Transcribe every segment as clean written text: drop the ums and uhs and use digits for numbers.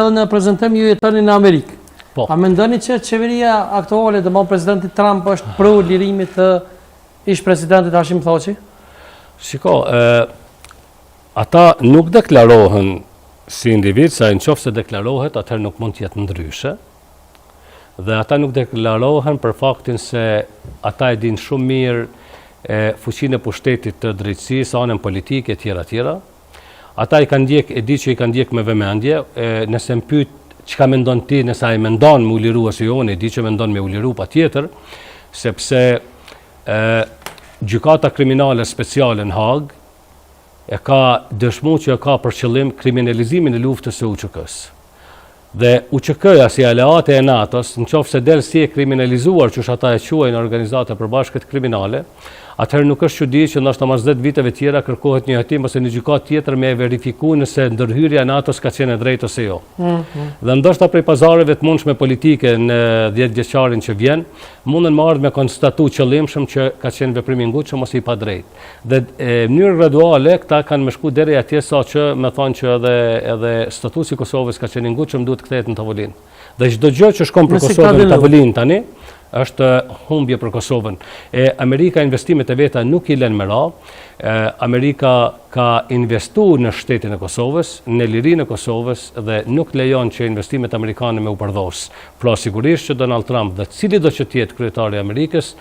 edhe në prezantim ju jetoni në Amerikë. Po. A mendoni që qeveria aktuale, domethënë presidenti Trump është për lirimit të ish presidentit Hashim Thaçi? Shiko, ata nuk deklarohen si individ, sa nëse deklarohet, atëherë nuk mund të jetë ndryshe. Dhe ata nuk deklarohen për faktin se ata e dinë shumë mirë fuqinë e pushtetit të drejtësisë, anën politike etj. Ata e di që i kanë ndjek me vëmendje, nëse më pyet çka mendon ti, nëse ai mendon me u liru ose jo, e di që mendon me u liru patjetër, sepse gjykata kriminale speciale në Hag e ka dëshmuar që ka për qëllim kriminalizimin e luftës së UÇK-s. Dhe UÇK-ja si aleate e NATO-s, nëse del si e kriminalizuar që ata e quajnë organizata e përbashkët kriminale, atëherë nuk është çudi që ndoshta mas 10 viteve tjera kërkohet një hetim ose një gjykatë tjetër me verifikuar nëse ndërhyrja e NATO-s ka qenë e drejtë ose jo. Dhe ndoshta prej pazareve të mundshme politike në 10 vjeçarin që vjen, munden më ardh me konstatu qëllimshëm që ka qenë veprim i ngutshëm ose i padrejtë. Dhe në mënyrë graduale këta kanë më shku deri atje sa që më thonë që edhe statusi i Kosovës ka qenë i ngutshëm, duhet kthehet në tavolinë. Dhe çdo gjë që shkon për Kosovën në tavolinë tani është humbje për Kosovën. Amerika investimet e veta nuk i lën me radhë. Amerika ka investuar në shtetin e Kosovës, në lirinë e Kosovës dhe nuk lejon që investimet amerikane me u përdhos. Pra sigurisht që Donald Trump dhe cili do që të jetë kryetari i Amerikës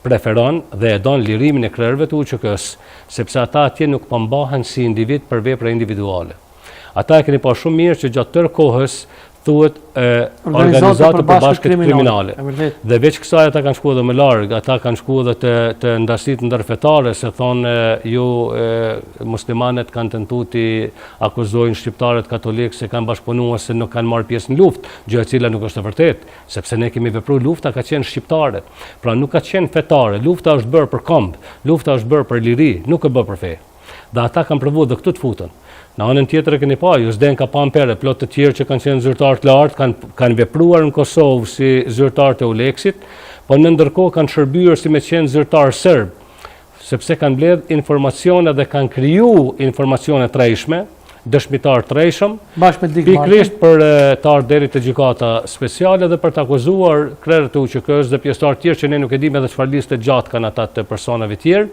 preferon dhe e don lirimin e krerëve të UÇK-s, sepse ata atje nuk përmbahen si individ për vepra individuale. Ata e keni pa shumë mirë që gjatë tërë kohës thuhet organizatë përbashkët kriminale. Dhe veç kësaj ata kanë shkuar edhe më larg, ata kanë shkuar edhe të ndërsitë ndërfetare, se thonë ju muslimanët kanë tentuar të akuzojnë shqiptarët katolikë se kanë bashkëpunuar se nuk kanë marrë pjesë në luftë, gjë e cila nuk është e vërtetë, sepse ne kemi vepruar lufta ka qenë shqiptare. Pra nuk ka qenë fetare, lufta është bërë për komb, lufta është bërë për liri, nuk e bë për fe. Dhe ata kanë provuar dhe këtu të futen. Në anën tjetër e keni pa, ju Zdenka Pampere, plot të tjerë që kanë qenë zyrtarë të lartë, kanë vepruar në Kosovë si zyrtarë të Uleksit, po në ndërkohë kanë shërbyer si me qenë zyrtarë serb, sepse kanë mbledh informacione dhe kanë kriju informacione të rrejshme, dëshmitar të rrejshëm, pikërisht për të ardhur deri te gjykata speciale dhe për të akuzuar krerët e UÇK-s dhe pjesëtarë tjerë që ne nuk e dimë edhe çfarë liste gjatë kanë ata të personave tjerë,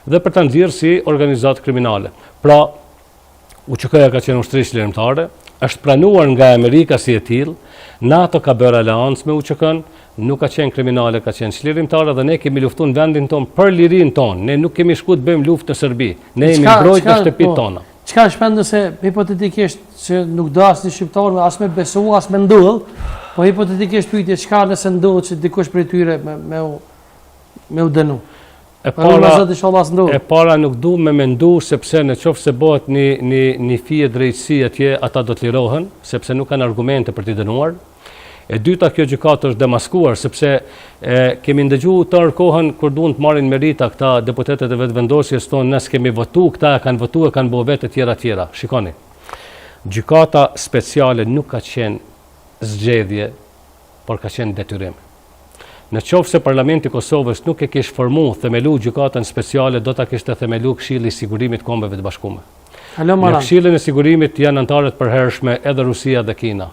dhe për ta nxjerrë si organizatë kriminale. Pra UÇK-ja ka qenë ushtrisë lirimtare, është pranuar nga Amerika si e tillë, NATO ka bërë aleancë me UÇK-n, nuk ka qenë kriminale, ka qenë lirimtare dhe ne kemi luftuar në vendin tonë për lirinë tonë. Ne nuk kemi shkuar të bëjmë luftë në Serbi. Ne jemi mbrojtur në shtëpitë tona. Çka shpend nëse hipotetikisht që nuk do asnjë shqiptar as me besu as me ndodh, po hipotetikisht pyetje çka nëse ndodh që dikush prej tyre me u dënu. E para nuk du me mendu sepse në qoftë se bëhet një fije drejtësi atje, ata do të lirohen, sepse nuk kanë argumente për t'i dënuar. E dyta, kjo gjykatë është demaskuar, sepse kemi ndëgjuar tërë kohën kur duan të marrin merita këta deputetët e vetëvendosjes tonë, nëse kemi votu, këta kanë votu e kanë bërë vetë tjera. Shikoni, gjykata speciale nuk ka qenë zgjedhje, por ka qenë detyrim. Në qoftë se Parlamenti i Kosovës nuk e kishte formuar themelu gjykatën speciale, do ta kishte themelu Këshilli i Sigurimit të Kombeve të Bashkuara. Në Këshillin e Sigurimit janë anëtarë të përhershme edhe Rusia dhe Kina.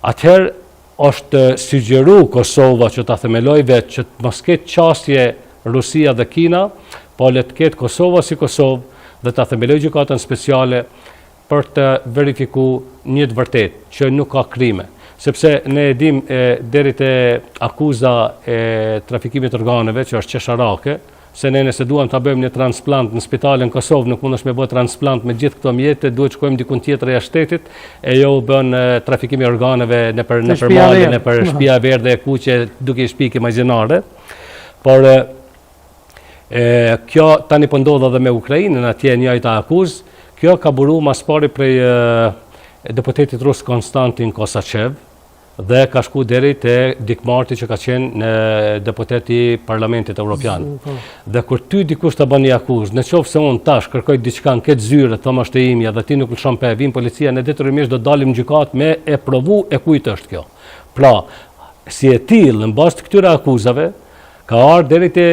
Atëherë është sugjeru Kosova që ta themeloj vetë që të mos ketë qasje Rusia dhe Kina, po le të ketë Kosova si Kosovë dhe ta themeloj gjykatën speciale për të verifikuar një të vërtetë që nuk ka krime. Sepse ne e dim deri te akuza e trafikimit organeve, që është qesharake, se ne nëse duam ta bëjmë një transplant në spitalin Kosovë, nuk mundesh me bë transplant me gjithë këto mjete, duhet shkojmë diku tjetër jashtë shtetit, e jo bën trafikimi organeve nëpër malë, nëpër shtëpia verdhe e kuqe, duke i shpikë imagjinare. Por kjo tani po ndodh edhe me Ukrainën, atje njëjta akuzë. Kjo ka buru mas pari prej deputetit rus Konstantin Kosachev, dhe ka shku deri te Dick Marty që ka qenë në deputeti Parlamentit Evropian. Dhe kur ty dikush të bën një akuzë, në qoftë se unë tash kërkoj diçka në këtë zyre, thom është e imja dhe ti nuk lëshon pe, vin policia, ne detyrimisht do dalim në gjykatë me e provu e kujt është kjo. Pra, si e tillë në bazë të këtyre akuzave, ka ardhur deri te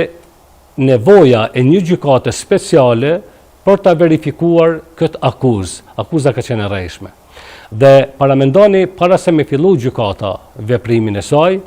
nevoja e një gjykate speciale për ta verifikuar këtë akuzë. Akuza ka qenë e rrejshme. Dhe paramendoni para se me fillu gjykata veprimin e saj,